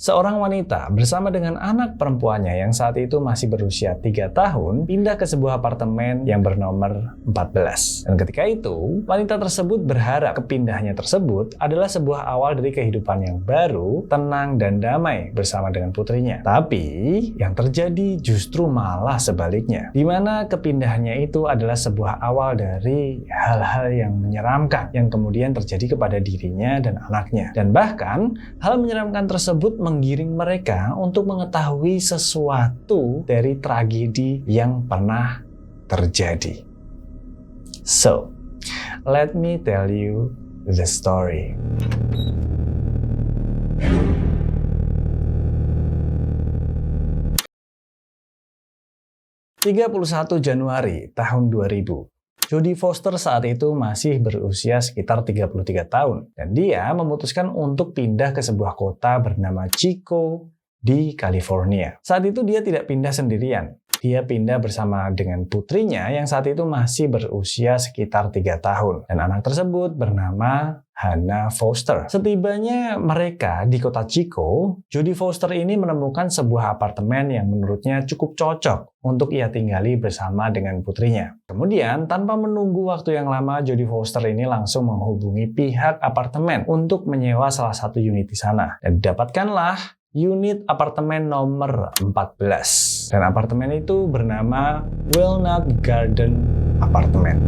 Seorang wanita bersama dengan anak perempuannya yang saat itu masih berusia 3 tahun pindah ke sebuah apartemen yang bernomor 14. Dan ketika itu, wanita tersebut berharap kepindahnya tersebut adalah sebuah awal dari kehidupan yang baru, tenang dan damai bersama dengan putrinya. Tapi, yang terjadi justru malah sebaliknya, di mana kepindahannya itu adalah sebuah awal dari hal-hal yang menyeramkan yang kemudian terjadi kepada dirinya dan anaknya. Dan bahkan, hal menyeramkan tersebut menggiring mereka untuk mengetahui sesuatu dari tragedi yang pernah terjadi. So, let me tell you the story. ...31 Januari tahun 2000. Jodie Foster saat itu masih berusia sekitar 33 tahun. Dan dia memutuskan untuk pindah ke sebuah kota bernama Chico di California. Saat itu dia tidak pindah sendirian. Dia pindah bersama dengan putrinya yang saat itu masih berusia sekitar 3 tahun. Dan anak tersebut bernama Hannah Foster. Setibanya mereka di kota Chico, Jodie Foster ini menemukan sebuah apartemen yang menurutnya cukup cocok untuk ia tinggali bersama dengan putrinya. Kemudian, tanpa menunggu waktu yang lama, Jodie Foster ini langsung menghubungi pihak apartemen untuk menyewa salah satu unit di sana. Dan didapatkanlah unit apartemen nomor 14. Dan apartemen itu bernama Walnut Garden Apartment.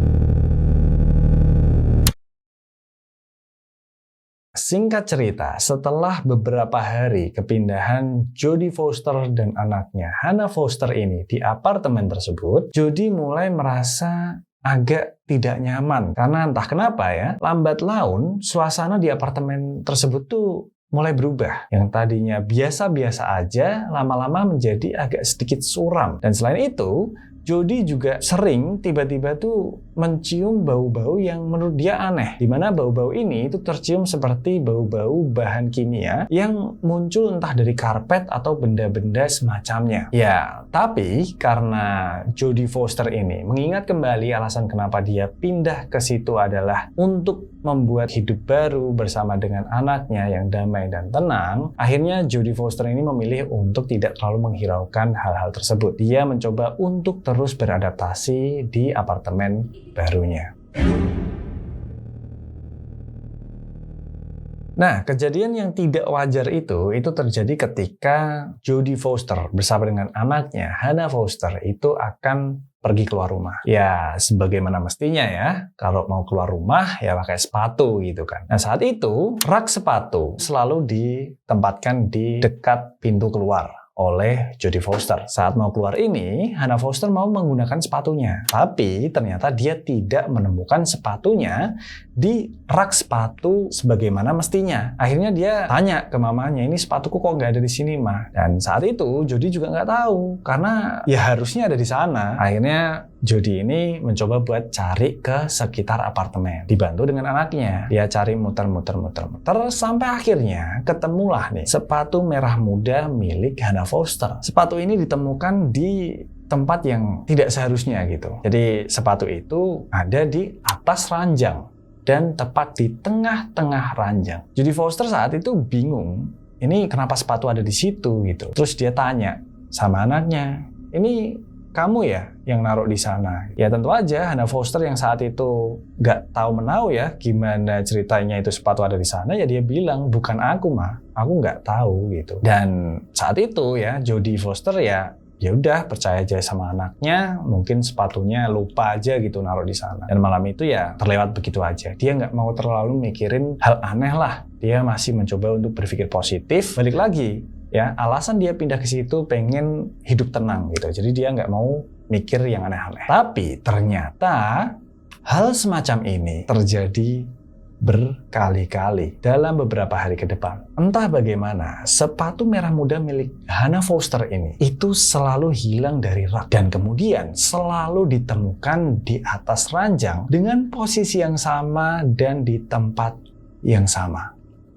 Singkat cerita, setelah beberapa hari kepindahan Jodie Foster dan anaknya Hannah Foster ini di apartemen tersebut, Jodie mulai merasa agak tidak nyaman. Karena entah kenapa ya, lambat laun suasana di apartemen tersebut tuh mulai berubah. Yang tadinya biasa-biasa aja, lama-lama menjadi agak sedikit suram. Dan selain itu, Jodie juga sering tiba-tiba tuh mencium bau-bau yang menurut dia aneh. Dimana bau-bau ini itu tercium seperti bau-bau bahan kimia yang muncul entah dari karpet atau benda-benda semacamnya. Ya, tapi karena Jodie Foster ini mengingat kembali alasan kenapa dia pindah ke situ adalah untuk membuat hidup baru bersama dengan anaknya yang damai dan tenang, akhirnya Jodie Foster ini memilih untuk tidak terlalu menghiraukan hal-hal tersebut. Dia mencoba untuk terus beradaptasi di apartemen barunya. Nah, kejadian yang tidak wajar itu terjadi ketika Jodie Foster bersama dengan anaknya Hannah Foster itu akan pergi keluar rumah. Ya, sebagaimana mestinya ya, kalau mau keluar rumah ya pakai sepatu gitu kan. Nah, saat itu rak sepatu selalu ditempatkan di dekat pintu keluar oleh Jodie Foster. Saat mau keluar ini, Hannah Foster mau menggunakan sepatunya. Tapi ternyata dia tidak menemukan sepatunya di rak sepatu sebagaimana mestinya. Akhirnya dia tanya ke mamanya, ini sepatuku kok nggak ada di sini, Ma? Dan saat itu Jodie juga nggak tahu, karena ya harusnya ada di sana. Akhirnya Jodie ini mencoba buat cari ke sekitar apartemen. Dibantu dengan anaknya. Dia cari muter-muter sampai akhirnya ketemulah nih sepatu merah muda milik Hannah Foster. Sepatu ini ditemukan di tempat yang tidak seharusnya gitu. Jadi sepatu itu ada di atas ranjang dan tepat di tengah-tengah ranjang. Jodie Foster saat itu bingung. Ini kenapa sepatu ada di situ gitu. Terus dia tanya sama anaknya, ini kamu ya yang naruh di sana? Ya tentu aja Hannah Foster yang saat itu nggak tahu menau ya gimana ceritanya itu sepatu ada di sana, ya dia bilang bukan aku, Ma, aku nggak tahu gitu. Dan saat itu ya Jodie Foster ya udah percaya aja sama anaknya, mungkin sepatunya lupa aja gitu naruh di sana. Dan malam itu ya terlewat begitu aja. Dia nggak mau terlalu mikirin hal aneh lah. Dia masih mencoba untuk berpikir positif. Balik lagi. Ya, alasan dia pindah ke situ pengen hidup tenang gitu. Jadi dia nggak mau mikir yang aneh-aneh. Tapi ternyata hal semacam ini terjadi berkali-kali dalam beberapa hari ke depan. Entah bagaimana, sepatu merah muda milik Hannah Foster ini itu selalu hilang dari rak dan kemudian selalu ditemukan di atas ranjang dengan posisi yang sama dan di tempat yang sama.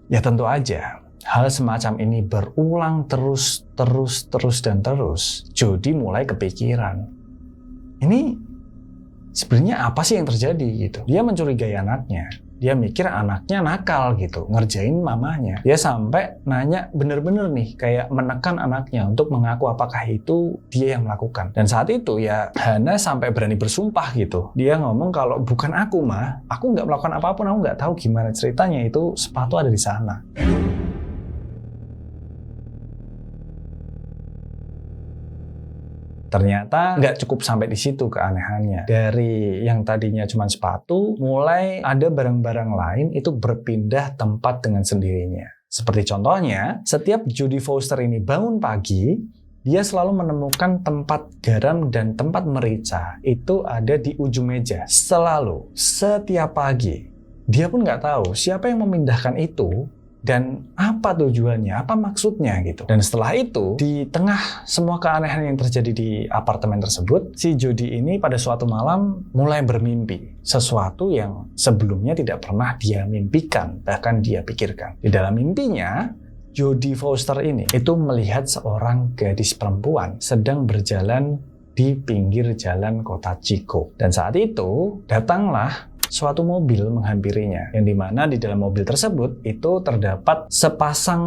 Ya tentu aja. Hal semacam ini berulang terus. Jodie mulai kepikiran. Ini sebenarnya apa sih yang terjadi gitu? Dia mencurigai anaknya. dia mikir anaknya nakal gitu, ngerjain mamanya. Dia sampai nanya bener-bener nih, kayak menekan anaknya untuk mengaku apakah itu dia yang melakukan. Dan saat itu ya Hana sampai berani bersumpah gitu. Dia ngomong kalau bukan aku mah, aku nggak melakukan apapun, aku nggak tahu gimana ceritanya itu sepatu ada di sana. Ternyata nggak cukup sampai di situ keanehannya. Dari yang tadinya cuma sepatu, mulai ada barang-barang lain itu berpindah tempat dengan sendirinya. Seperti contohnya, setiap Jodie Foster ini bangun pagi, dia selalu menemukan tempat garam dan tempat merica itu ada di ujung meja. Selalu, setiap pagi. Dia pun nggak tahu siapa yang memindahkan itu, dan apa tujuannya, apa maksudnya gitu. Dan setelah itu, di tengah semua keanehan yang terjadi di apartemen tersebut, si Jodie ini pada suatu malam mulai bermimpi. Sesuatu yang sebelumnya tidak pernah dia mimpikan, bahkan dia pikirkan. Di dalam mimpinya, Jodie Foster ini itu melihat seorang gadis perempuan sedang berjalan di pinggir jalan kota Chico. Dan saat itu, datanglah suatu mobil menghampirinya, yang dimana di dalam mobil tersebut itu terdapat sepasang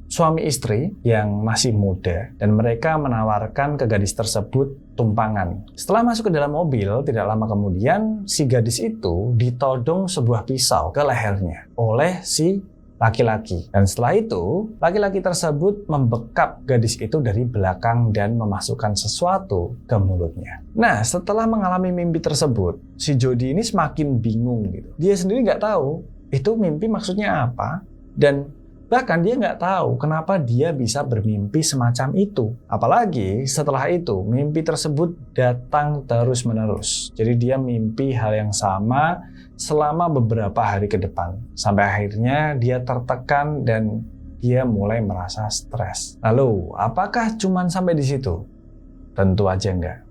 suami istri yang masih muda, dan mereka menawarkan ke gadis tersebut tumpangan. Setelah masuk ke dalam mobil, tidak lama kemudian si gadis itu ditodong sebuah pisau ke lehernya oleh si laki-laki. Dan setelah itu, laki-laki tersebut membekap gadis itu dari belakang dan memasukkan sesuatu ke mulutnya. Nah, setelah mengalami mimpi tersebut, si Jodie ini semakin bingung gitu. Dia sendiri nggak tahu itu mimpi maksudnya apa, dan bahkan dia nggak tahu kenapa dia bisa bermimpi semacam itu. Apalagi setelah itu, mimpi tersebut datang terus-menerus. Jadi dia mimpi hal yang sama selama beberapa hari ke depan. Sampai akhirnya dia tertekan dan dia mulai merasa stres. Lalu, apakah cuman sampai di situ? Tentu aja enggak.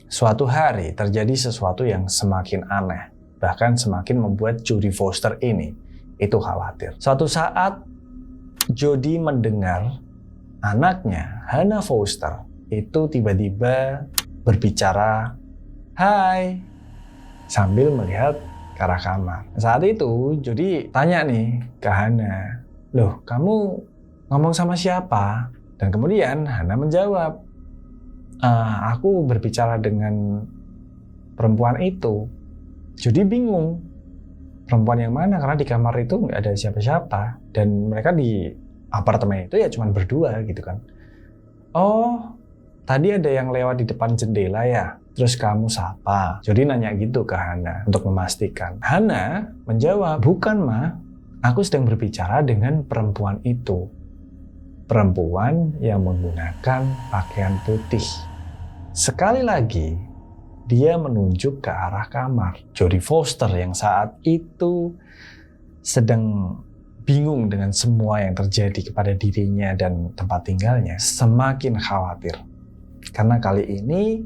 Suatu hari terjadi sesuatu yang semakin aneh, bahkan semakin membuat Jodie Foster ini itu khawatir. Suatu saat, Jodie mendengar anaknya, Hana Foster, itu tiba-tiba berbicara, "Hai," sambil melihat ke arah kamar. Saat itu, Jodie tanya nih ke Hana, "Loh, kamu ngomong sama siapa?" Dan kemudian Hana menjawab, "Aku berbicara dengan perempuan itu." Jodie bingung, perempuan yang mana? Karena di kamar itu nggak ada siapa-siapa, dan mereka di apartemen itu ya cuma berdua gitu kan. "Oh, tadi ada yang lewat di depan jendela ya? Terus kamu sapa?" Jodie nanya gitu ke Hana untuk memastikan. Hana menjawab, "Bukan, Ma. Aku sedang berbicara dengan perempuan itu. Perempuan yang menggunakan pakaian putih." Sekali lagi, dia menunjuk ke arah kamar. Jodie Foster yang saat itu sedang bingung dengan semua yang terjadi kepada dirinya dan tempat tinggalnya, semakin khawatir. Karena kali ini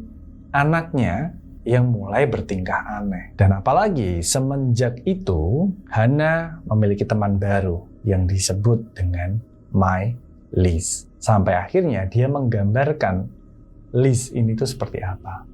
anaknya yang mulai bertingkah aneh. Dan apalagi semenjak itu, Hana memiliki teman baru yang disebut dengan My Liz. Sampai akhirnya dia menggambarkan Liz ini tuh seperti apa.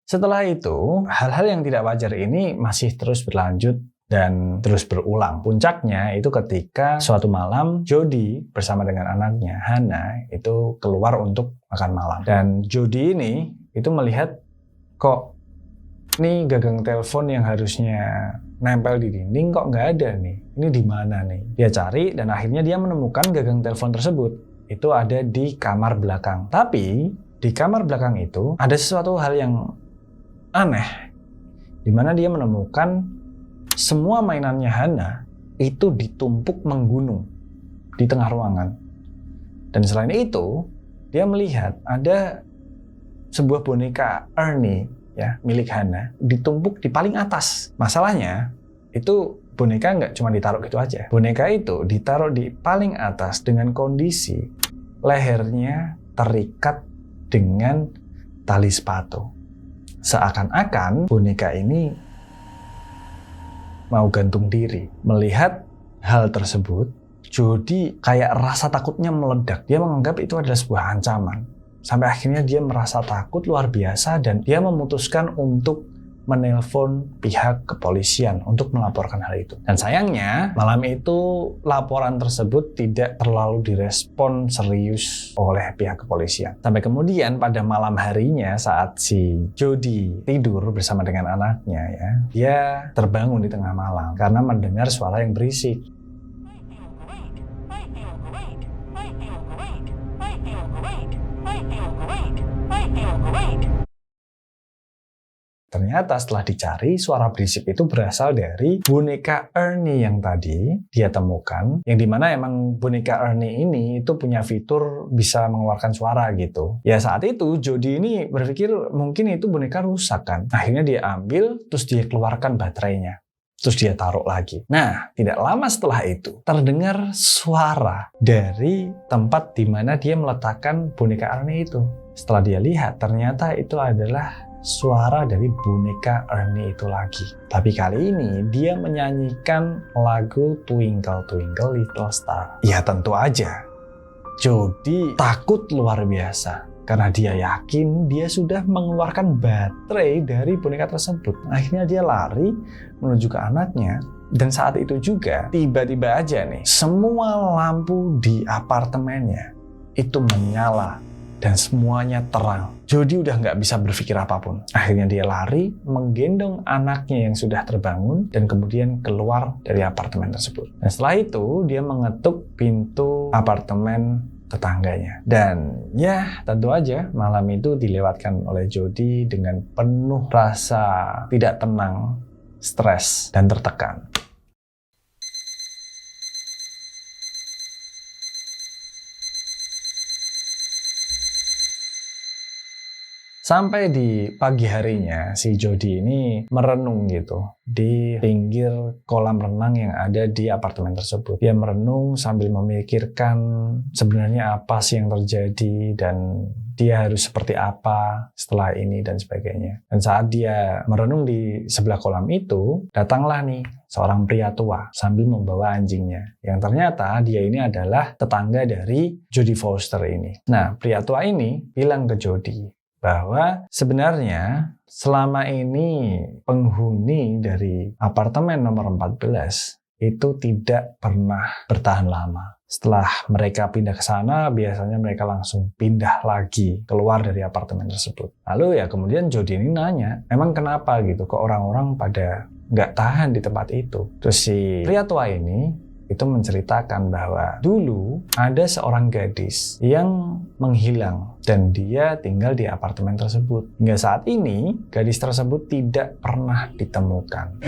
Setelah itu, hal-hal yang tidak wajar ini masih terus berlanjut dan terus berulang. Puncaknya itu ketika suatu malam Jodie bersama dengan anaknya Hana itu keluar untuk makan malam. Dan Jodie ini itu melihat, kok nih gagang telepon yang harusnya nempel di dinding kok nggak ada nih. Ini di mana nih? Dia cari dan akhirnya dia menemukan gagang telepon tersebut. Itu ada di kamar belakang. Tapi di kamar belakang itu ada sesuatu hal yang aneh, di mana dia menemukan semua mainannya Hana itu ditumpuk menggunung di tengah ruangan. Dan selain itu, dia melihat ada sebuah boneka Ernie ya, milik Hana, ditumpuk di paling atas. Masalahnya, itu boneka nggak cuma ditaruh gitu aja. Boneka itu ditaruh di paling atas dengan kondisi lehernya terikat dengan tali sepatu. Seakan-akan boneka ini mau gantung diri. Melihat hal tersebut, Jody kayak rasa takutnya meledak. Dia menganggap itu adalah sebuah ancaman. Sampai akhirnya dia merasa takut luar biasa dan dia memutuskan untuk menelpon pihak kepolisian untuk melaporkan hal itu. Dan sayangnya malam itu laporan tersebut tidak terlalu direspon serius oleh pihak kepolisian. Sampai kemudian pada malam harinya saat si Jody tidur bersama dengan anaknya ya, dia terbangun di tengah malam karena mendengar suara yang berisik. Ternyata setelah dicari, suara berisik itu berasal dari boneka Ernie yang tadi dia temukan, yang dimana emang boneka Ernie ini itu punya fitur bisa mengeluarkan suara gitu. Ya saat itu Jody ini berpikir mungkin itu boneka rusak kan. Akhirnya dia ambil, terus dia keluarkan baterainya. Terus dia taruh lagi. Nah, tidak lama setelah itu terdengar suara dari tempat di mana dia meletakkan boneka Ernie itu. Setelah dia lihat, ternyata itu adalah suara dari boneka Ernie itu lagi. Tapi kali ini dia menyanyikan lagu Twinkle Twinkle Little Star. Ya tentu aja, Jody takut luar biasa. Karena dia yakin dia sudah mengeluarkan baterai dari boneka tersebut. Akhirnya dia lari menuju ke anaknya. Dan saat itu juga tiba-tiba aja nih, semua lampu di apartemennya itu menyala. Dan semuanya terang. Jody udah nggak bisa berpikir apapun. Akhirnya dia lari, menggendong anaknya yang sudah terbangun, dan kemudian keluar dari apartemen tersebut. Dan setelah itu, dia mengetuk pintu apartemen tetangganya. Dan ya, tentu aja malam itu dilewatkan oleh Jody dengan penuh rasa tidak tenang, stres, dan tertekan. Sampai di pagi harinya, si Jody ini merenung gitu di pinggir kolam renang yang ada di apartemen tersebut. Dia merenung sambil memikirkan sebenarnya apa sih yang terjadi dan dia harus seperti apa setelah ini dan sebagainya. Dan saat dia merenung di sebelah kolam itu, datanglah nih seorang pria tua sambil membawa anjingnya. Yang ternyata dia ini adalah tetangga dari Jodie Foster ini. Nah, pria tua ini bilang ke Jody bahwa sebenarnya selama ini penghuni dari apartemen nomor 14 itu tidak pernah bertahan lama. Setelah mereka pindah ke sana, biasanya mereka langsung pindah lagi keluar dari apartemen tersebut. Lalu ya kemudian Jody ini nanya, emang kenapa gitu kok orang-orang pada nggak tahan di tempat itu? Terus si pria tua ini itu menceritakan bahwa dulu ada seorang gadis yang menghilang dan dia tinggal di apartemen tersebut. Hingga saat ini, gadis tersebut tidak pernah ditemukan.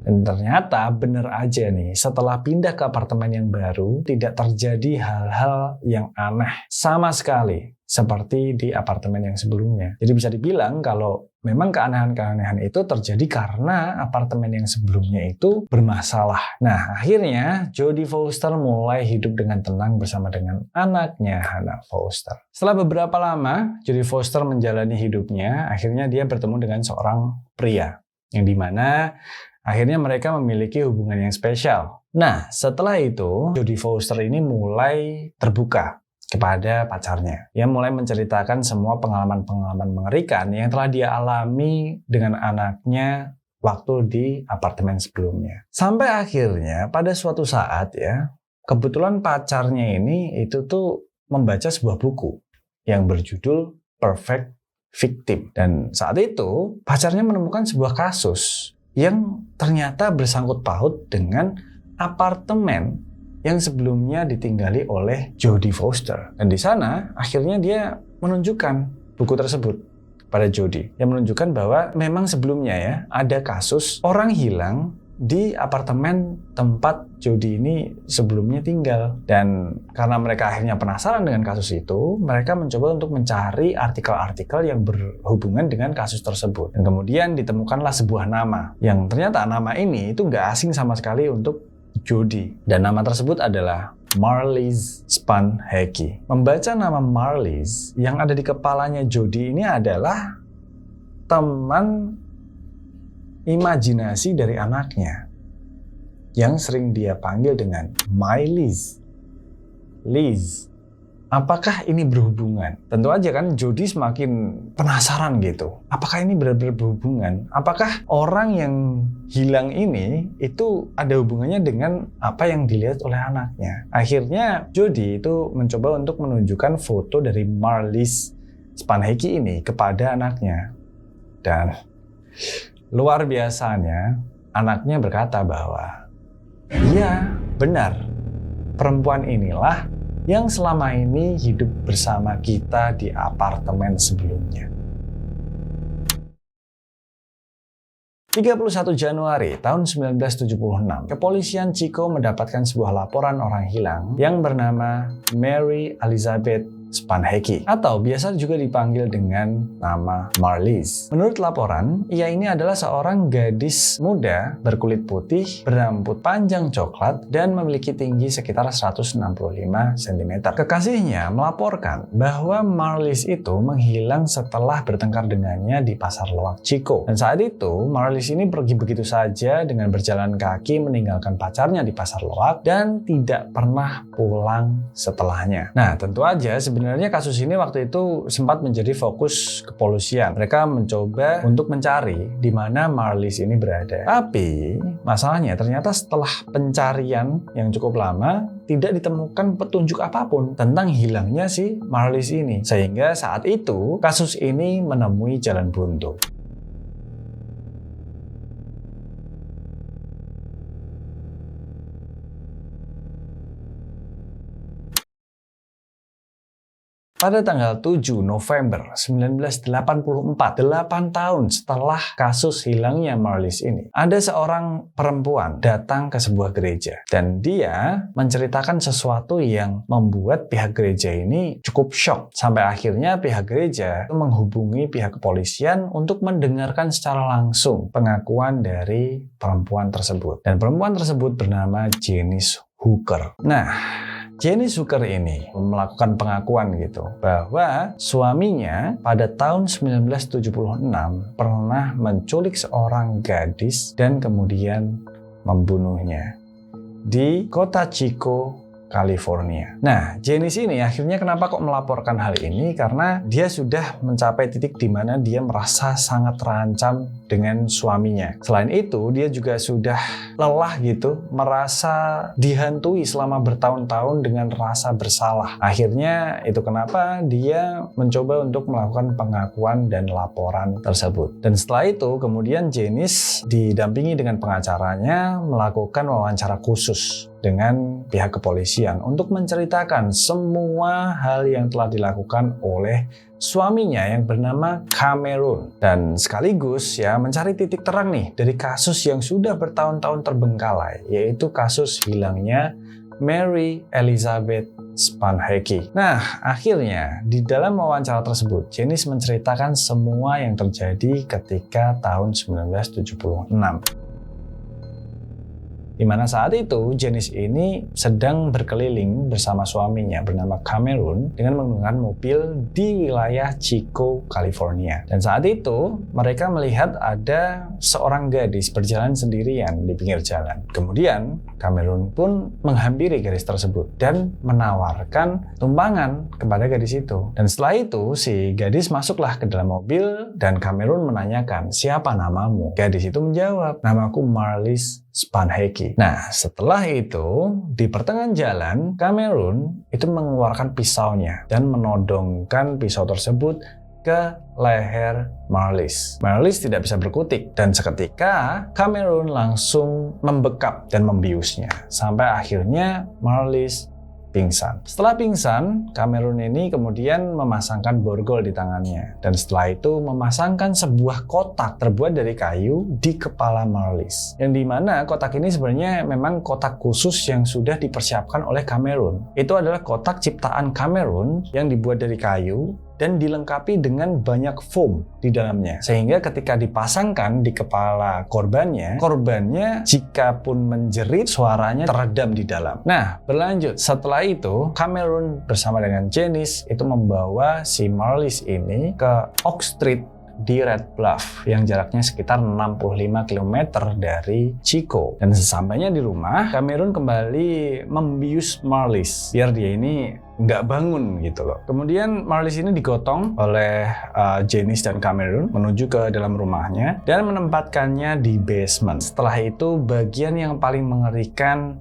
Dan ternyata bener aja nih, setelah pindah ke apartemen yang baru, tidak terjadi hal-hal yang aneh sama sekali seperti di apartemen yang sebelumnya. Jadi bisa dibilang kalau memang keanehan-keanehan itu terjadi karena apartemen yang sebelumnya itu bermasalah. Nah, akhirnya Jodie Foster mulai hidup dengan tenang bersama dengan anaknya, Hannah Foster. Setelah beberapa lama, Jodie Foster menjalani hidupnya, akhirnya dia bertemu dengan seorang pria, yang dimana akhirnya mereka memiliki hubungan yang spesial. Nah, setelah itu, Jodie Foster ini mulai terbuka kepada pacarnya. Dia mulai menceritakan semua pengalaman-pengalaman mengerikan yang telah dia alami dengan anaknya waktu di apartemen sebelumnya. Sampai akhirnya, pada suatu saat ya, kebetulan pacarnya ini itu tuh membaca sebuah buku yang berjudul Perfect Victim. Dan saat itu, pacarnya menemukan sebuah kasus yang ternyata bersangkut paut dengan apartemen yang sebelumnya ditinggali oleh Jodie Foster. Dan di sana akhirnya dia menunjukkan buku tersebut pada Jodie, yang menunjukkan bahwa memang sebelumnya ya ada kasus orang hilang di apartemen tempat Jodie ini sebelumnya tinggal. Dan karena mereka akhirnya penasaran dengan kasus itu, mereka mencoba untuk mencari artikel-artikel yang berhubungan dengan kasus tersebut. Dan kemudian ditemukanlah sebuah nama, yang ternyata nama ini itu nggak asing sama sekali untuk Jodie. Dan nama tersebut adalah Marlies Spanheke. Membaca nama Marlies, yang ada di kepalanya Jody ini adalah teman imajinasi dari anaknya yang sering dia panggil dengan My Liz. Liz. Apakah ini berhubungan? Tentu aja kan Jody semakin penasaran gitu. Apakah ini benar-benar berhubungan? Apakah orang yang hilang ini itu ada hubungannya dengan apa yang dilihat oleh anaknya? Akhirnya Jody itu mencoba untuk menunjukkan foto dari Marlies Spanheke ini kepada anaknya. Dan luar biasanya anaknya berkata bahwa iya benar, perempuan inilah yang selama ini hidup bersama kita di apartemen sebelumnya. 31 Januari tahun 1976, kepolisian Chico mendapatkan sebuah laporan orang hilang yang bernama Mary Elizabeth Spanheke, atau biasa juga dipanggil dengan nama Marlies. Menurut laporan, ia ini adalah seorang gadis muda berkulit putih, berambut panjang coklat, dan memiliki tinggi sekitar 165 cm. Kekasihnya melaporkan bahwa Marlies itu menghilang setelah bertengkar dengannya di pasar loak Chico. Dan saat itu, Marlies ini pergi begitu saja dengan berjalan kaki meninggalkan pacarnya di pasar loak dan tidak pernah pulang setelahnya. Nah, tentu aja sebenarnya kasus ini waktu itu sempat menjadi fokus kepolisian. Mereka mencoba untuk mencari di mana Marlies ini berada. Tapi masalahnya ternyata setelah pencarian yang cukup lama tidak ditemukan petunjuk apapun tentang hilangnya si Marlies ini. Sehingga saat itu kasus ini menemui jalan buntu. Pada tanggal 7 November 1984, 8 tahun setelah kasus hilangnya Marlies ini, ada seorang perempuan datang ke sebuah gereja. Dan dia menceritakan sesuatu yang membuat pihak gereja ini cukup shock. Sampai akhirnya pihak gereja menghubungi pihak kepolisian untuk mendengarkan secara langsung pengakuan dari perempuan tersebut. Dan perempuan tersebut bernama Janice Hooker. Nah, Janice Hooker ini melakukan pengakuan gitu bahwa suaminya pada tahun 1976 pernah menculik seorang gadis dan kemudian membunuhnya di kota Chico, California. Nah, Janice ini akhirnya kenapa kok melaporkan hal ini? Karena dia sudah mencapai titik di mana dia merasa sangat terancam dengan suaminya. Selain itu, dia juga sudah lelah gitu, merasa dihantui selama bertahun-tahun dengan rasa bersalah. Akhirnya itu kenapa dia mencoba untuk melakukan pengakuan dan laporan tersebut. Dan setelah itu, kemudian Janice didampingi dengan pengacaranya melakukan wawancara khusus dengan pihak kepolisian untuk menceritakan semua hal yang telah dilakukan oleh suaminya yang bernama Cameron, dan sekaligus ya mencari titik terang nih dari kasus yang sudah bertahun-tahun terbengkalai, yaitu kasus hilangnya Mary Elizabeth Spanheke. Nah, akhirnya di dalam wawancara tersebut, Janice menceritakan semua yang terjadi ketika tahun 1976. Di mana saat itu Janice ini sedang berkeliling bersama suaminya bernama Cameron dengan menggunakan mobil di wilayah Chico, California. Dan saat itu mereka melihat ada seorang gadis berjalan sendirian di pinggir jalan. Kemudian Cameron pun menghampiri gadis tersebut dan menawarkan tumpangan kepada gadis itu. Dan setelah itu si gadis masuklah ke dalam mobil dan Cameron menanyakan, "Siapa namamu?" Gadis itu menjawab, "Namaku Marlies Spanheke." Nah, setelah itu, di pertengahan jalan, Cameron itu mengeluarkan pisaunya dan menodongkan pisau tersebut ke leher Marlies. Marlies tidak bisa berkutik dan seketika Cameron langsung membekap dan membiusnya sampai akhirnya Marlies pingsan. Setelah pingsan, Cameron ini kemudian memasangkan borgol di tangannya. Dan setelah itu memasangkan sebuah kotak terbuat dari kayu di kepala Marlies. Yang dimana kotak ini sebenarnya memang kotak khusus yang sudah dipersiapkan oleh Cameron. Itu adalah kotak ciptaan Cameron yang dibuat dari kayu dan dilengkapi dengan banyak foam di dalamnya. Sehingga ketika dipasangkan di kepala korbannya jika pun menjerit, suaranya teredam di dalam. Nah, berlanjut. Setelah itu, Cameron bersama dengan Janice itu membawa si Marlies ini ke Oak Street di Red Bluff yang jaraknya sekitar 65 km dari Chico. Dan sesampainya di rumah, Cameron kembali membius Marlies biar dia ini nggak bangun gitu loh. Kemudian Marlies ini digotong oleh Janice dan Cameron menuju ke dalam rumahnya dan menempatkannya di basement. Setelah itu bagian yang paling mengerikan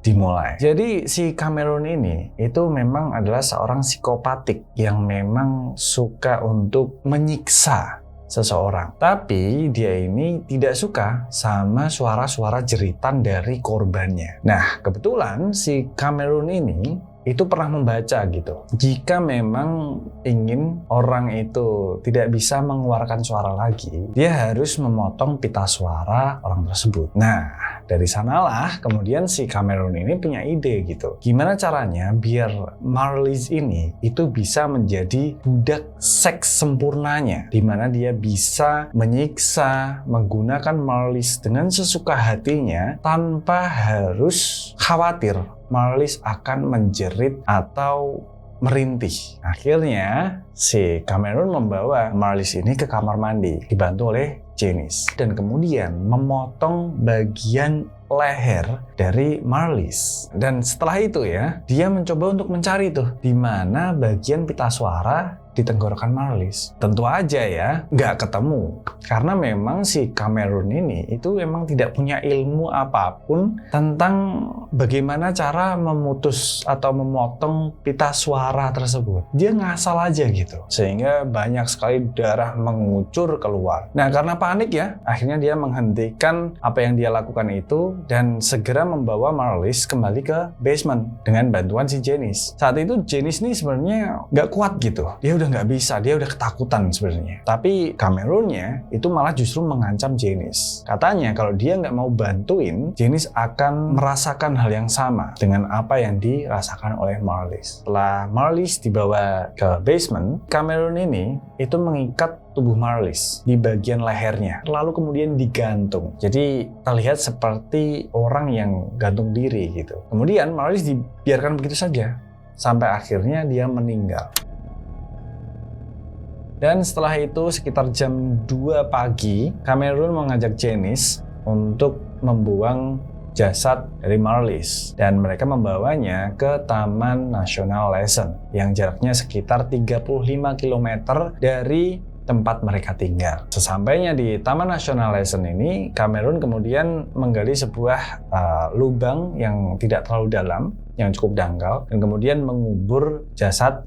dimulai. Jadi si Cameron ini itu memang adalah seorang psikopatik yang memang suka untuk menyiksa seseorang. Tapi dia ini tidak suka sama suara-suara jeritan dari korbannya. Nah, kebetulan si Cameron ini itu pernah membaca gitu. Jika memang ingin orang itu tidak bisa mengeluarkan suara lagi, dia harus memotong pita suara orang tersebut. Nah, dari sanalah kemudian si Cameron ini punya ide gitu. Gimana caranya biar Marlies ini itu bisa menjadi budak seks sempurnanya, di mana dia bisa menyiksa, menggunakan Marlies dengan sesuka hatinya tanpa harus khawatir Marlies akan menjerit atau merintih. Akhirnya si Cameron membawa Marlies ini ke kamar mandi dibantu oleh Janice dan kemudian memotong bagian leher dari Marlies. Dan setelah itu ya, dia mencoba untuk mencari tuh di mana bagian pita suara di tenggorokan Marlies. Tentu aja ya, nggak ketemu. Karena memang si Cameron ini itu memang tidak punya ilmu apapun tentang bagaimana cara memutus atau memotong pita suara tersebut. Dia ngasal aja gitu. Sehingga banyak sekali darah mengucur keluar. Nah, karena panik ya, akhirnya dia menghentikan apa yang dia lakukan itu dan segera membawa Marlies kembali ke basement dengan bantuan si Janice. Saat itu Janice nih sebenarnya nggak kuat gitu. Dia udah nggak bisa, dia udah ketakutan sebenarnya. Tapi Cameronnya itu malah justru mengancam Janice. Katanya kalau dia nggak mau bantuin, Janice akan merasakan hal yang sama dengan apa yang dirasakan oleh Marlies. Setelah Marlies dibawa ke basement, Cameron ini itu mengikat tubuh Marlies di bagian lehernya, lalu kemudian digantung. Jadi terlihat seperti orang yang gantung diri gitu. Kemudian Marlies dibiarkan begitu saja sampai akhirnya dia meninggal. Dan setelah itu sekitar jam 2 pagi, Cameron mengajak Janice untuk membuang jasad dari Marlies dan mereka membawanya ke Taman Nasional Lassen yang jaraknya sekitar 35 km dari tempat mereka tinggal. Sesampainya di Taman Nasional Lassen ini, Cameron kemudian menggali sebuah lubang yang tidak terlalu dalam, yang cukup dangkal, dan kemudian mengubur jasad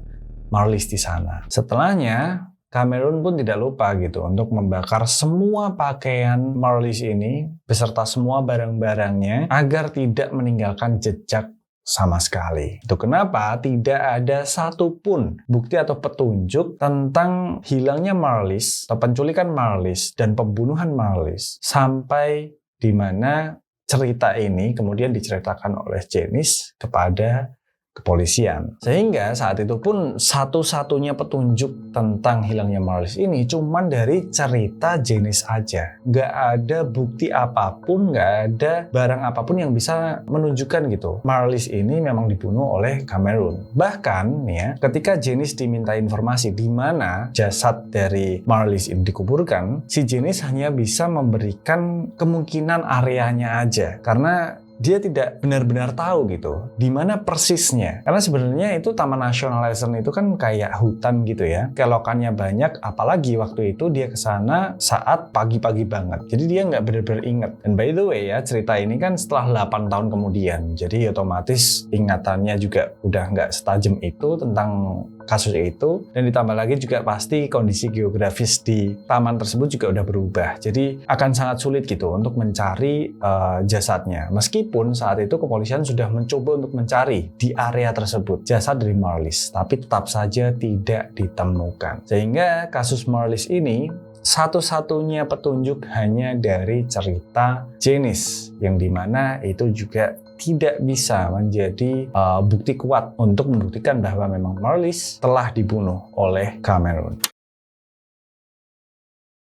Marlies di sana. Setelahnya, Cameron pun tidak lupa gitu untuk membakar semua pakaian Marlies ini beserta semua barang-barangnya agar tidak meninggalkan jejak sama sekali. Itu kenapa tidak ada satupun bukti atau petunjuk tentang hilangnya Marlies atau penculikan Marlies dan pembunuhan Marlies sampai di mana cerita ini kemudian diceritakan oleh Janice kepada kepolisian. Sehingga saat itu pun satu-satunya petunjuk tentang hilangnya Marlies ini cuman dari cerita Janice aja. Nggak ada bukti apapun, nggak ada barang apapun yang bisa menunjukkan gitu Marlies ini memang dibunuh oleh Cameron. Bahkan nih ya, ketika Janice diminta informasi di mana jasad dari Marlies ini dikuburkan, si Janice hanya bisa memberikan kemungkinan areanya aja. Karena dia tidak benar-benar tahu gitu di mana persisnya. Karena sebenarnya itu Taman Nasional Lassen itu kan kayak hutan gitu ya. Kelokannya banyak, apalagi waktu itu dia ke sana saat pagi-pagi banget. Jadi dia nggak benar-benar ingat. Dan by the way ya, cerita ini kan setelah 8 tahun kemudian. Jadi otomatis ingatannya juga udah nggak setajam itu tentang kasus itu, dan ditambah lagi juga pasti kondisi geografis di taman tersebut juga udah berubah. Jadi akan sangat sulit gitu untuk mencari jasadnya. Meskipun saat itu kepolisian sudah mencoba untuk mencari di area tersebut jasad dari Marlies, tapi tetap saja tidak ditemukan. Sehingga kasus Marlies ini satu-satunya petunjuk hanya dari cerita Janice, yang dimana itu juga tidak bisa menjadi bukti kuat untuk membuktikan bahwa memang Marlies telah dibunuh oleh Cameron.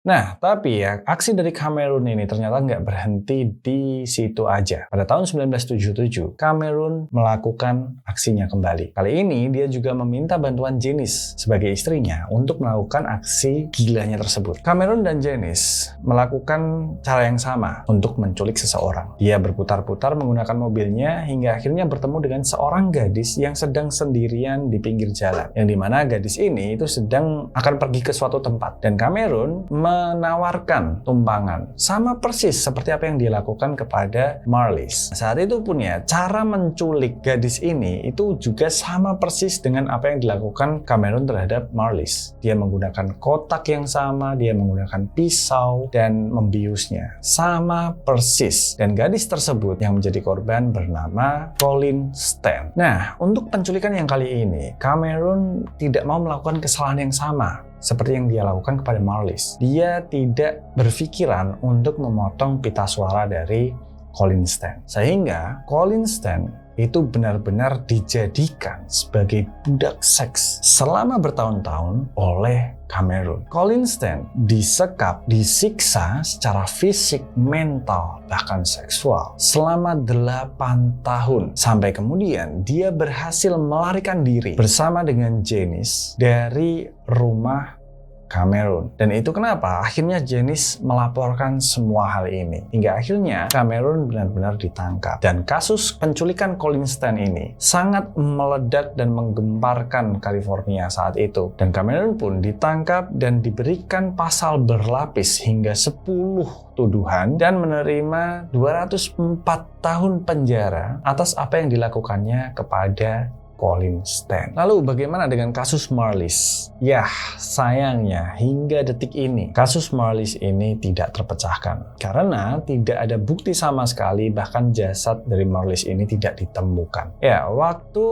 Nah, tapi ya, aksi dari Cameron ini ternyata nggak berhenti di situ aja. Pada tahun 1977, Cameron melakukan aksinya kembali. Kali ini, dia juga meminta bantuan Janice sebagai istrinya untuk melakukan aksi gilanya tersebut. Cameron dan Janice melakukan cara yang sama untuk menculik seseorang. Dia berputar-putar menggunakan mobilnya hingga akhirnya bertemu dengan seorang gadis yang sedang sendirian di pinggir jalan. Yang dimana gadis ini itu sedang akan pergi ke suatu tempat. Dan Cameron menawarkan tumpangan sama persis seperti apa yang dilakukan kepada Marlies. Saat itu pun ya, cara menculik gadis ini itu juga sama persis dengan apa yang dilakukan Cameron terhadap Marlies. Dia menggunakan kotak yang sama, dia menggunakan pisau dan membiusnya sama persis. Dan gadis tersebut yang menjadi korban bernama Colleen Stan. Nah, untuk penculikan yang kali ini, Cameron tidak mau melakukan kesalahan yang sama seperti yang dia lakukan kepada Marlies. Dia tidak berpikiran untuk memotong pita suara dari Colleen Stan. Sehingga Colleen Stan itu benar-benar dijadikan sebagai budak seks selama bertahun-tahun oleh Cameron. Colleen Stan disekap, disiksa secara fisik, mental, bahkan seksual selama 8 tahun. Sampai kemudian dia berhasil melarikan diri bersama dengan Janice dari rumah Cameron. Dan itu kenapa akhirnya Janice melaporkan semua hal ini. Hingga akhirnya Cameron benar-benar ditangkap. Dan kasus penculikan Colleen Stan ini sangat meledak dan menggemparkan California saat itu. Dan Cameron pun ditangkap dan diberikan pasal berlapis hingga 10 tuduhan dan menerima 204 tahun penjara atas apa yang dilakukannya kepada Colleen Stan. Lalu bagaimana dengan kasus Marlies? Yah, sayangnya hingga detik ini kasus Marlies ini tidak terpecahkan karena tidak ada bukti sama sekali, bahkan jasad dari Marlies ini tidak ditemukan. Ya, waktu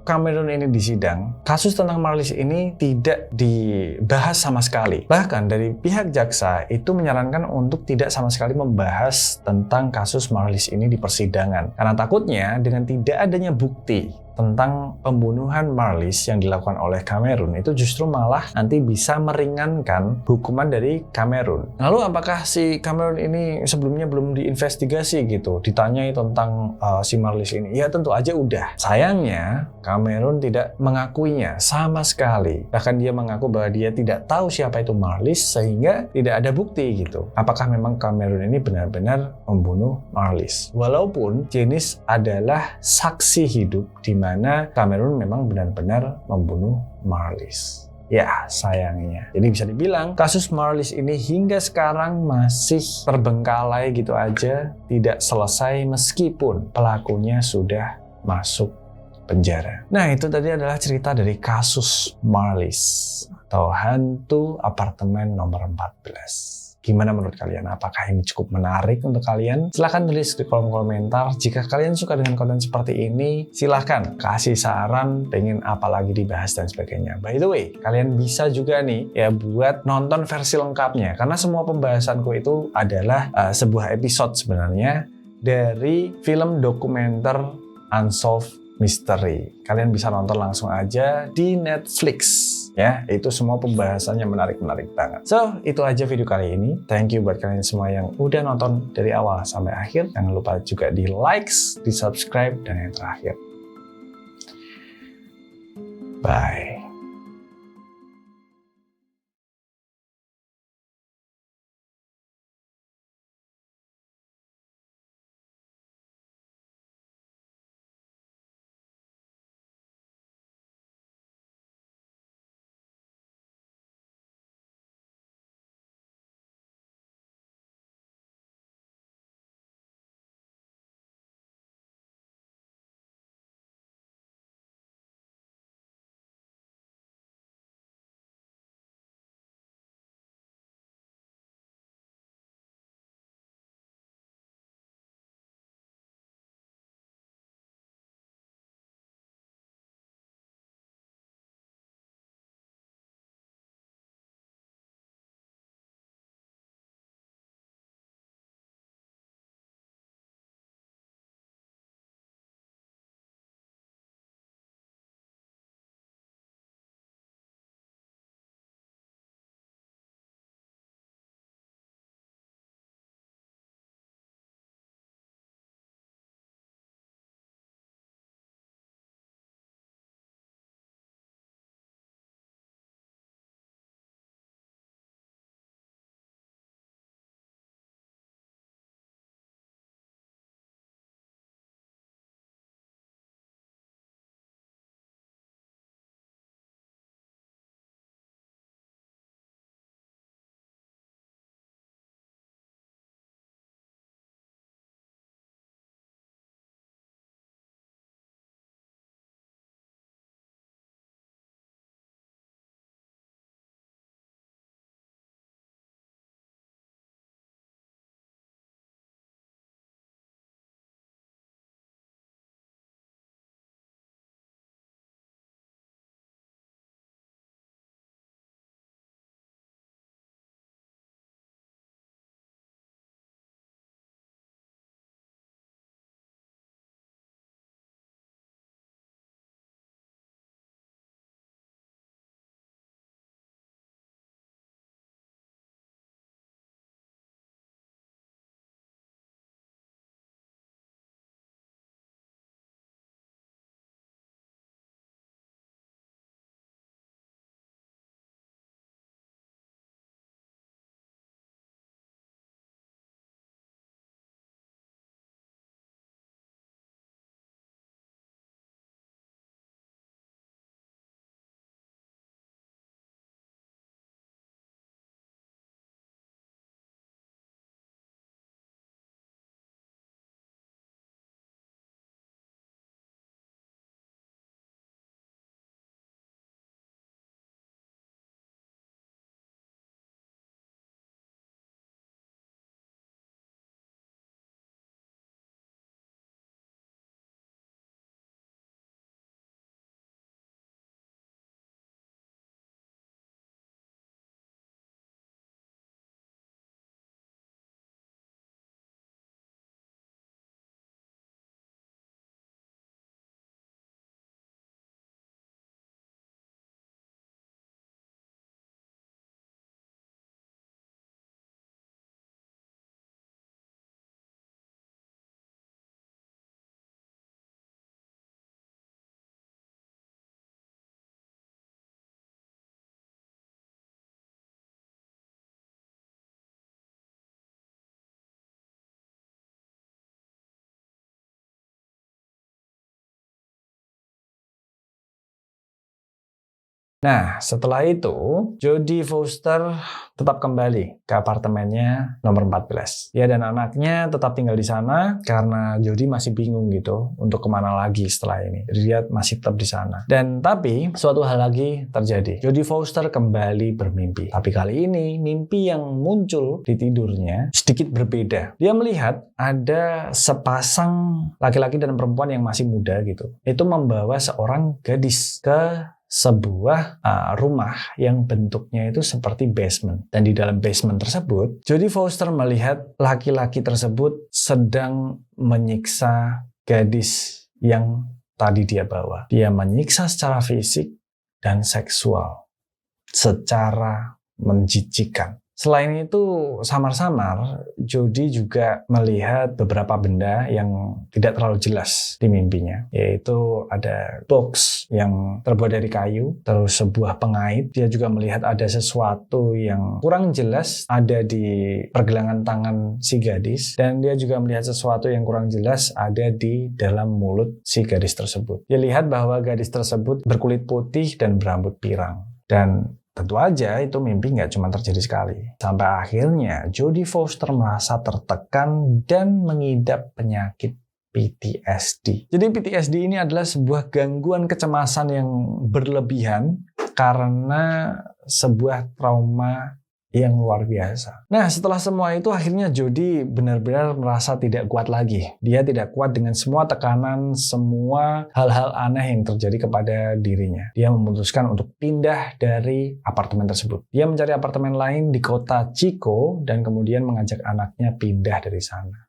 Cameron ini disidang, kasus tentang Marlies ini tidak dibahas sama sekali. Bahkan dari pihak jaksa itu menyarankan untuk tidak sama sekali membahas tentang kasus Marlies ini di persidangan karena takutnya dengan tidak adanya bukti tentang pembunuhan Marlies yang dilakukan oleh Cameron itu justru malah nanti bisa meringankan hukuman dari Cameron. Lalu apakah si Cameron ini sebelumnya belum diinvestigasi gitu, ditanyai tentang si Marlies ini? Ya tentu aja udah. Sayangnya Cameron tidak mengakuinya sama sekali. Bahkan dia mengaku bahwa dia tidak tahu siapa itu Marlies sehingga tidak ada bukti gitu. Apakah memang Cameron ini benar-benar membunuh Marlies? Walaupun Janice adalah saksi hidup di mana Cameron memang benar-benar membunuh Marlies. Ya, sayangnya. Jadi bisa dibilang kasus Marlies ini hingga sekarang masih terbengkalai gitu aja, tidak selesai meskipun pelakunya sudah masuk penjara. Nah, itu tadi adalah cerita dari kasus Marlies atau hantu apartemen nomor 14. Gimana menurut kalian? Apakah ini cukup menarik untuk kalian? Silahkan tulis di kolom komentar. Jika kalian suka dengan konten seperti ini, silahkan kasih saran, pengen apa lagi dibahas dan sebagainya. By the way, kalian bisa juga nih ya buat nonton versi lengkapnya. Karena semua pembahasanku itu adalah sebuah episode sebenarnya dari film dokumenter Unsolved Mystery. Kalian bisa nonton langsung aja di Netflix. Ya, itu semua pembahasannya menarik-menarik banget. So, itu aja video kali ini. Thank you buat kalian semua yang udah nonton dari awal sampai akhir. Jangan lupa juga di likes, di subscribe, dan yang terakhir. Bye. Nah, setelah itu, Jodie Foster tetap kembali ke apartemennya nomor 14. Dia dan anaknya tetap tinggal di sana karena Jodie masih bingung gitu untuk kemana lagi setelah ini. Jadi dia masih tetap di sana. Dan tapi, suatu hal lagi terjadi. Jodie Foster kembali bermimpi. Tapi kali ini, mimpi yang muncul di tidurnya sedikit berbeda. Dia melihat ada sepasang laki-laki dan perempuan yang masih muda gitu. Itu membawa seorang gadis ke sebuah rumah yang bentuknya itu seperti basement. Dan di dalam basement tersebut, Jodie Foster melihat laki-laki tersebut sedang menyiksa gadis yang tadi dia bawa. Dia menyiksa secara fisik dan seksual secara menjijikan. Selain itu, samar-samar, Jodie juga melihat beberapa benda yang tidak terlalu jelas di mimpinya. Yaitu ada box yang terbuat dari kayu, terus sebuah pengait. Dia juga melihat ada sesuatu yang kurang jelas ada di pergelangan tangan si gadis. Dan dia juga melihat sesuatu yang kurang jelas ada di dalam mulut si gadis tersebut. Dia lihat bahwa gadis tersebut berkulit putih dan berambut pirang. Dan tentu aja itu mimpi nggak cuma terjadi sekali. Sampai akhirnya Jodie Foster merasa tertekan dan mengidap penyakit PTSD. Jadi PTSD ini adalah sebuah gangguan kecemasan yang berlebihan karena sebuah trauma yang luar biasa. Nah, setelah semua itu akhirnya Jodie benar-benar merasa tidak kuat lagi. Dia tidak kuat dengan semua tekanan, semua hal-hal aneh yang terjadi kepada dirinya. Dia memutuskan untuk pindah dari apartemen tersebut. Dia mencari apartemen lain di kota Chico dan kemudian mengajak anaknya pindah dari sana.